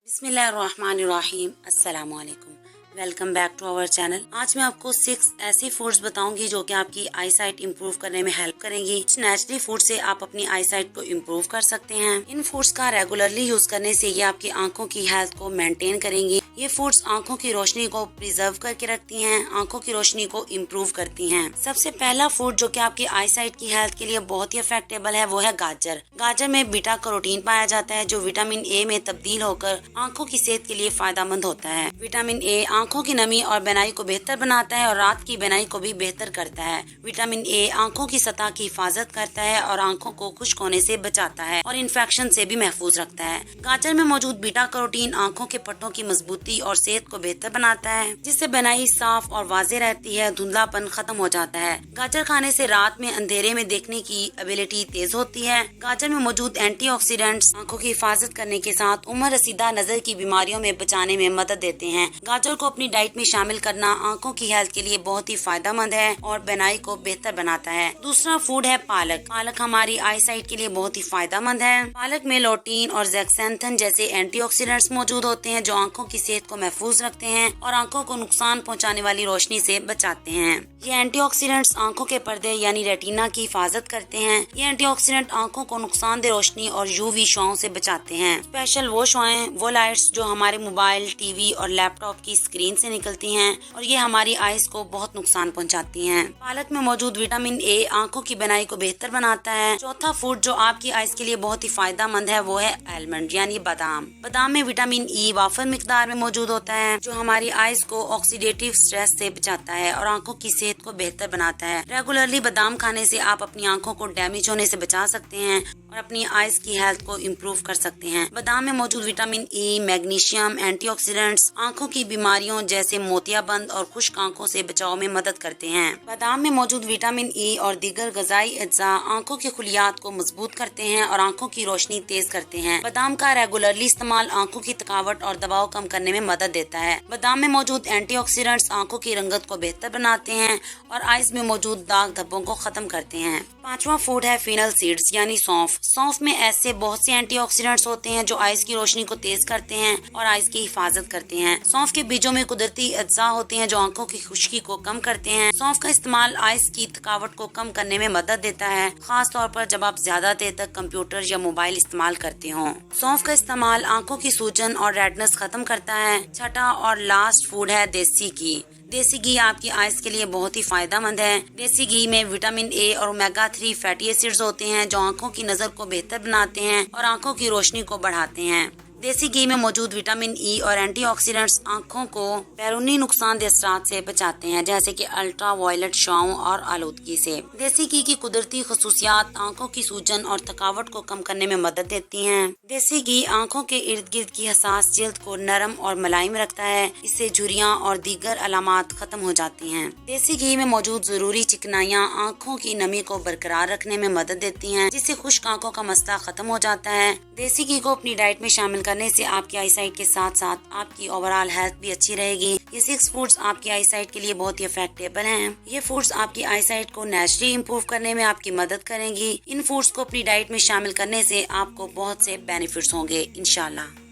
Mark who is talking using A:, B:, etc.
A: बिस्मिल्लाहिर्रहमानिर्रहीम। अस्सलाम वालेकुम। Welcome back to our channel. आज मैं आपको 6 ऐसी फूड्स बताऊंगी जो कि आपकी आई साइट इम्प्रूव करने में हेल्प करेंगी। नेचुरली फूड से आप अपनी आई साइट को इम्प्रूव कर सकते हैं। इन फूड्स का रेगुलरली यूज करने से ये आपकी आंखों की हेल्थ को मेंटेन करेंगी। ये फूड्स आंखों की रोशनी को प्रिजर्व करके रखती हैं, आंखों की रोशनी को इम्प्रूव करती हैं। सबसे पहला फूड जो कि आपकी आई साइट की हेल्थ के लिए बहुत ही इफेक्टेबल है वो है गाजर। गाजर में बीटा कैरोटीन पाया जाता है जो विटामिन ए में तब्दील होकर आंखों की सेहत के लिए फायदेमंद होता है। विटामिन ए आंखों की नमी और बेनाई को बेहतर बनाता है और रात की बेनाई को भी बेहतर करता है। विटामिन ए आंखों की सतह की हिफाजत करता है और आंखों को खुश्क होने से बचाता है और इन्फेक्शन से भी महफूज रखता है। गाजर में मौजूद बीटा कैरोटीन आंखों के पट्टों की मजबूती और सेहत को बेहतर बनाता है, जिससे बेनाई साफ और वाज़ेह रहती है, धुंधलापन खत्म हो जाता है। गाजर खाने से रात में अंधेरे में देखने की एबिलिटी तेज होती है। गाजर में मौजूद एंटीऑक्सीडेंट्स आंखों की हिफाजत करने के साथ उम्र रसीदा नजर की बीमारियों में बचाने में मदद देते हैं। गाजर को अपनी डाइट में शामिल करना आंखों की हेल्थ के लिए बहुत ही फायदेमंद है और बेनाई को बेहतर बनाता है। दूसरा फूड है पालक। पालक हमारी आई साइट के लिए बहुत ही फायदेमंद है। पालक में लौटीन और ज़ैक्सेंथन जैसे एंटीऑक्सीडेंट्स मौजूद होते हैं जो आंखों की सेहत को महफूज रखते हैं और आंखों को नुकसान पहुंचाने वाली रोशनी से बचाते हैं। ये एंटीऑक्सीडेंट्स आंखों के पर्दे यानी रेटिना की हिफाजत करते हैं। ये एंटीऑक्सीडेंट आंखों को नुकसानदेह रोशनी और यूवी शुआओं से बचाते हैं। स्पेशल वो शुआएं, वो लाइट्स जो हमारे मोबाइल, टीवी और लैपटॉप की स्क्रीन से निकलती हैं और ये हमारी आईज को बहुत नुकसान पहुंचाती हैं। पालक में मौजूद विटामिन ए आंखों की बेनाई को बेहतर बनाता है। चौथा फूड जो आपकी आईज के लिए बहुत ही फायदेमंद है वो है आलमंड यानी बादाम। बादाम में विटामिन ई वाफर मिकदार में मौजूद होता है जो हमारी आईज को ऑक्सीडेटिव स्ट्रेस से बचाता है और आंखों की सेहत को बेहतर बनाता है। रेगुलरली बादाम खाने से आप अपनी आंखों को डैमेज होने से बचा सकते हैं और अपनी आईज की हेल्थ को इम्प्रूव कर सकते हैं। बादाम में मौजूद विटामिन ई, मैग्नीशियम, एंटीऑक्सीडेंट्स आंखों की बीमारियों जैसे मोतियाबंद और खुश्क आंखों से बचाव में मदद करते हैं। बादाम में मौजूद विटामिन ई और दीगर ग़िज़ाई अज्जा आंखों के खुलियात को मजबूत करते हैं और आंखों की रोशनी तेज करते हैं। बादाम का रेगुलरली इस्तेमाल आंखों की थकावट और दबाव कम करने में मदद देता है। बादाम में मौजूद एंटीऑक्सीडेंट्स आंखों की रंगत को बेहतर बनाते हैं और आईज में मौजूद दाग धब्बों को खत्म करते हैं। पांचवा फूड है फिनल सीड्स यानी सौंफ। सौंफ में ऐसे बहुत से एंटीऑक्सीडेंट्स होते हैं जो आईज की रोशनी को तेज करते हैं और आईज की हिफाजत करते हैं। सौंफ के बीजों में कुदरती अज्जा होते हैं जो आंखों की खुश्की को कम करते हैं। सौंफ का इस्तेमाल आईज की थकावट को कम करने में मदद देता है, खास तौर पर जब आप ज्यादा देर तक कंप्यूटर या मोबाइल इस्तेमाल करते हो। सौंफ का इस्तेमाल आंखों की सूजन और रेडनेस खत्म करता है। छठा और लास्ट फूड है देसी घी। देसी घी आपकी आइज के लिए बहुत ही फायदेमंद है। देसी घी में विटामिन ए और ओमेगा 3 फैटी एसिड्स होते हैं जो आंखों की नजर को बेहतर बनाते हैं और आंखों की रोशनी को बढ़ाते हैं। देसी घी में मौजूद विटामिन ई और एंटीऑक्सीडेंट्स आंखों को बैरूनी नुकसानदेह असरात से बचाते हैं जैसे कि अल्ट्रा वायलेट शुआओं और आलूदगी से। देसी घी की कुदरती खसूसियात आंखों की सूजन और थकावट को कम करने में मदद देती हैं। देसी घी आंखों के इर्द गिर्द की हसास जिल्द को नरम और मुलायम रखता है। इससे झुर्रियां और दीगर अलामात खत्म हो जाती हैं। देसी घी में मौजूद जरूरी चिकनाइयाँ आंखों की नमी को बरकरार रखने में मदद देती हैं, जिससे खुश्क आंखों का मसला खत्म हो जाता है। देसी घी को अपनी डाइट में शामिल करने से आपकी आई साइट के साथ साथ आपकी ओवरऑल हेल्थ भी अच्छी रहेगी। ये 6 फूड्स आपकी आई साइट के लिए बहुत ही इफेक्टेबल हैं। ये फूड्स आपकी आई साइट को नेचुरली इम्प्रूव करने में आपकी मदद करेंगी। इन फूड्स को अपनी डाइट में शामिल करने से आपको बहुत से बेनिफिट्स होंगे इंशाल्लाह।